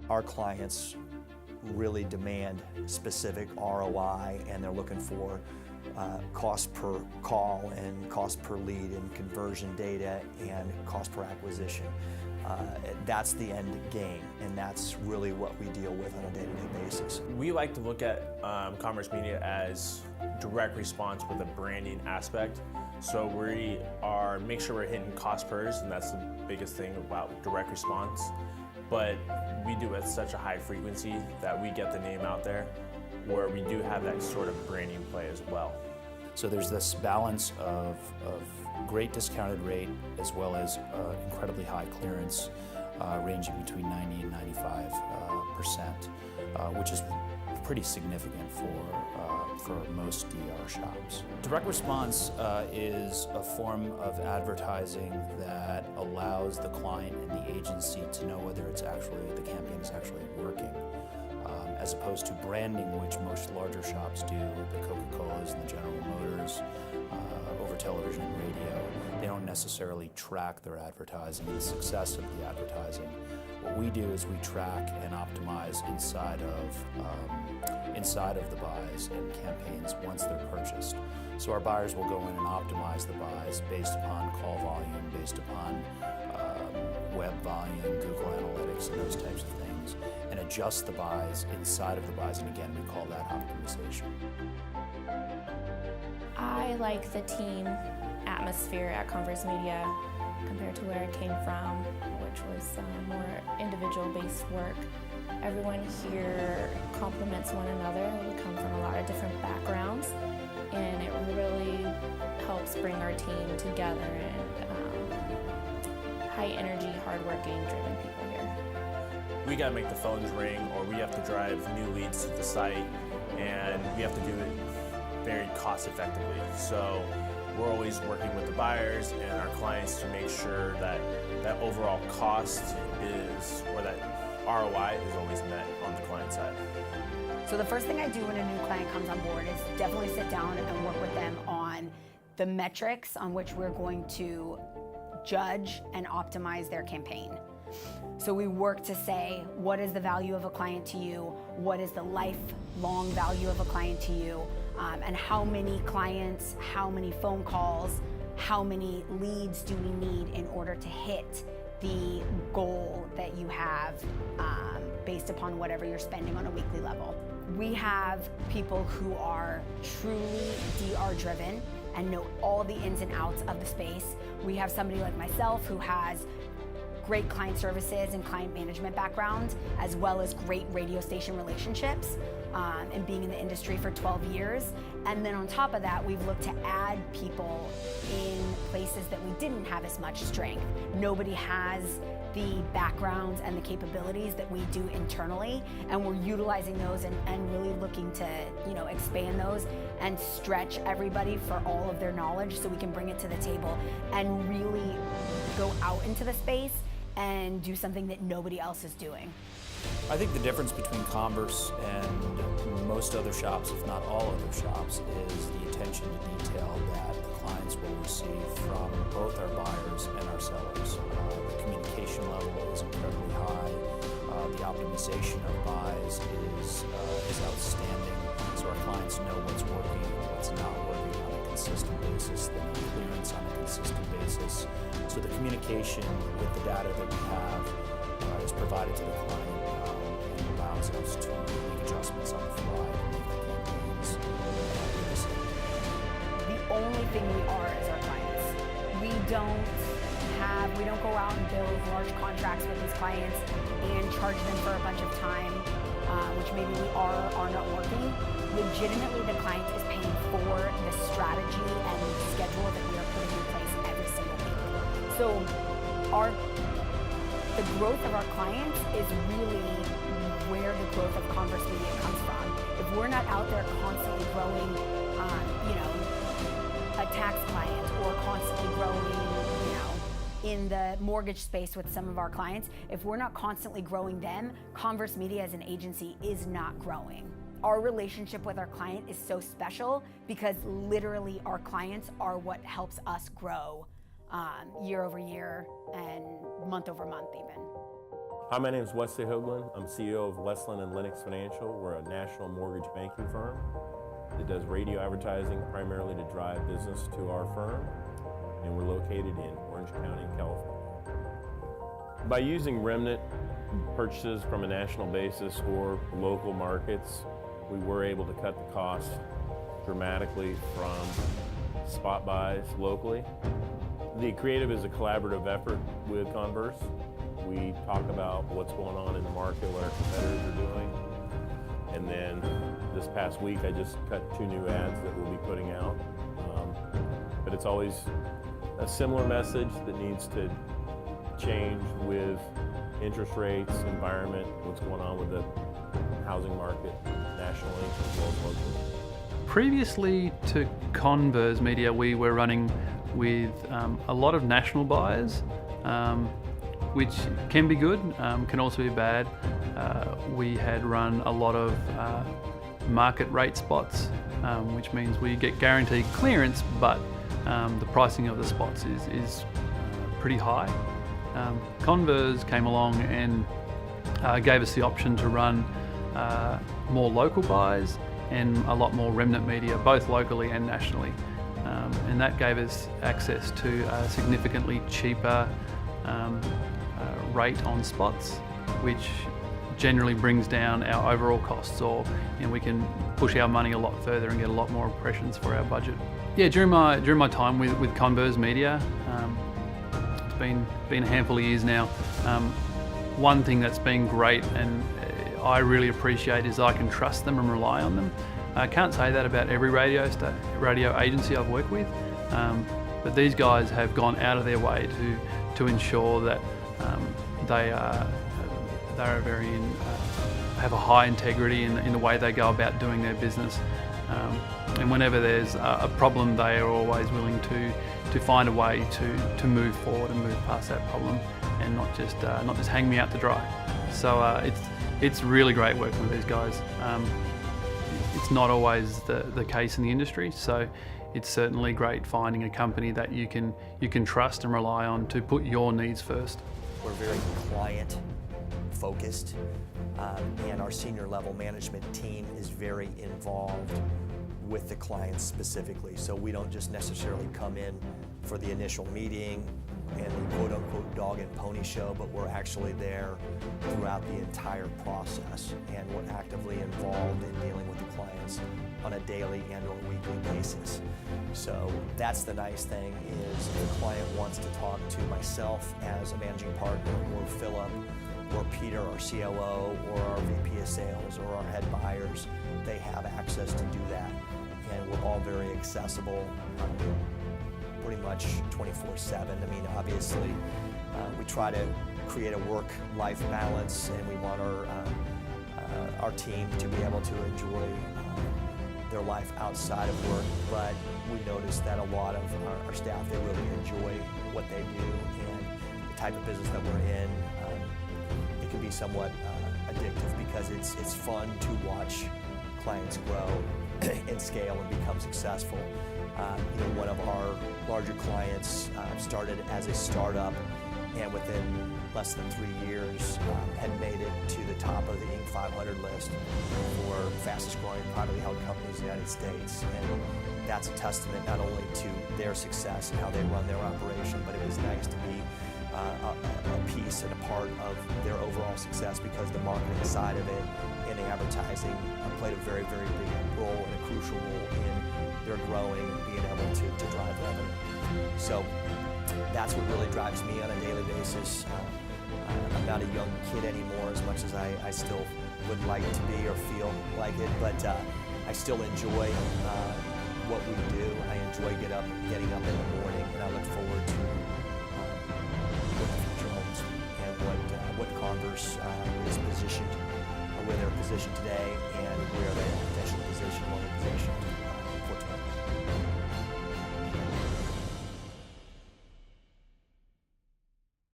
Our clients really demand specific ROI, and they're looking for cost per call and cost per lead and conversion data and cost per acquisition. That's the end game, and that's really what we deal with on a day-to-day basis. We like to look at Converze Media as direct response with a branding aspect. So we make sure we're hitting cost pers, and that's the biggest thing about direct response. But we do it at such a high frequency that we get the name out there, where we do have that sort of branding play as well. So there's this balance of great discounted rate as well as incredibly high clearance, ranging between 90 and 95%, which is pretty significant for most DR shops. Direct response is a form of advertising that allows the client and the agency to know whether the campaign is actually working, as opposed to branding, which most larger shops do, the Coca-Colas and the General Motors, over television and radio. They don't necessarily track their advertising and the success of the advertising. What we do is we track and optimize inside of the buys and campaigns once they're purchased. So our buyers will go in and optimize the buys based upon call volume, based upon web volume, Google Analytics, and those types of things, and adjust the buys inside of the buys, and again, we call that optimization. I like the team atmosphere at Converze Media compared to where I came from, which was more individual-based work. Everyone here complements one another. We come from a lot of different backgrounds, and it really helps bring our team together, and high energy, hardworking, driven people here. We gotta make the phones ring, or we have to drive new leads to the site, and we have to do it very cost effectively. So we're always working with the buyers and our clients to make sure that that overall cost is, or that ROI is always met on the client side. So the first thing I do when a new client comes on board is definitely sit down and work with them on the metrics on which we're going to judge and optimize their campaign. So we work to say, what is the value of a client to you? What is the lifelong value of a client to you? And how many clients, how many phone calls, how many leads do we need in order to hit the goal that you have based upon whatever you're spending on a weekly level. We have people who are truly DR driven and know all the ins and outs of the space. We have somebody like myself who has great client services and client management background, as well as great radio station relationships, and being in the industry for 12 years. And then on top of that, we've looked to add people in places that we didn't have as much strength. Nobody has the backgrounds and the capabilities that we do internally, and we're utilizing those and really looking to, expand those and stretch everybody for all of their knowledge so we can bring it to the table and really go out into the space and do something that nobody else is doing. I think the difference between Converze and most other shops, if not all other shops, is the attention to detail that the clients will receive from both our buyers and our sellers. The communication level is incredibly high. The optimization of buys is outstanding, so our clients know what's working and what's not working on a consistent basis. They know clearance on a consistent basis. So the communication with the data that we have is provided to the client and allows us to make adjustments on the fly and make the campaigns realistic. The only thing we are is our clients. We don't go out and build large contracts with these clients and charge them for a bunch of time, which maybe we are not working. Legitimately, the client is paying for the strategy and schedule that we are putting in place every single week. So the growth of our clients is really where the growth of Converze Media comes from. If we're not out there constantly growing, a tax client, or constantly growing, in the mortgage space with some of our clients, if we're not constantly growing them, Converze Media as an agency is not growing. Our relationship with our client is so special because literally our clients are what helps us grow year over year and month over month even. Hi, my name is Wesley Hoagland. I'm CEO of Westland and Lennox Financial. We're a national mortgage banking firm that does radio advertising primarily to drive business to our firm, and we're located in Orange County, California. By using remnant purchases from a national basis or local markets, we were able to cut the cost dramatically from spot buys locally. The creative is a collaborative effort with Converze. We talk about what's going on in the market, what our competitors are doing. And then this past week, I just cut 2 new ads that we'll be putting out. But it's always a similar message that needs to change with interest rates, environment, what's going on with the housing market nationally as well as locally. Previously to Converze Media, we were running with a lot of national buyers, which can be good, can also be bad. We had run a lot of market rate spots, which means we get guaranteed clearance, but the pricing of the spots is pretty high. Converze came along and gave us the option to run more local buys and a lot more remnant media, both locally and nationally. And that gave us access to a significantly cheaper rate on spots, which generally brings down our overall costs, or we can push our money a lot further and get a lot more impressions for our budget. Yeah, during my time with Converze Media, it's been a handful of years now. One thing that's been great and I really appreciate is I can trust them and rely on them. I can't say that about every radio agency I've worked with, but these guys have gone out of their way to ensure that they are have a high integrity in the way they go about doing their business. And whenever there's a problem, they are always willing to find a way to move forward and move past that problem, and not just hang me out to dry. So it's really great working with these guys. It's not always the case in the industry, so it's certainly great finding a company that you can trust and rely on to put your needs first. We're very client focused, and our senior level management team is very involved with the clients specifically. So we don't just necessarily come in for the initial meeting and the quote-unquote dog and pony show, but we're actually there throughout the entire process, and we're actively involved in dealing with the clients on a daily and or weekly basis. So that's the nice thing, is if the client wants to talk to myself as a managing partner, or Philip, or Peter, our COO, or our VP of sales, or our head buyers, they have access to do that. And we're all very accessible, pretty much 24/7. I mean, obviously, we try to create a work-life balance, and we want our team to be able to enjoy their life outside of work. But we notice that a lot of our staff, they really enjoy what they do, and the type of business that we're in, it can be somewhat addictive, because it's fun to watch clients grow and scale and become successful. One of our larger clients started as a startup, and within less than 3 years had made it to the top of the Inc. 500 list for fastest growing privately held companies in the United States. And that's a testament not only to their success and how they run their operation, but it was nice to be a piece and a part of their overall success, because the marketing side of it and the advertising played a very, very big role and a crucial role in their growing and being able to drive revenue. So that's what really drives me on a daily basis. I'm not a young kid anymore, as much as I still would like to be or feel like it, but I still enjoy what we do. I enjoy getting up in the morning, and I look forward to what the future holds and what Converze is positioned, or where they're positioned today, and where they're potentially positioned for tomorrow.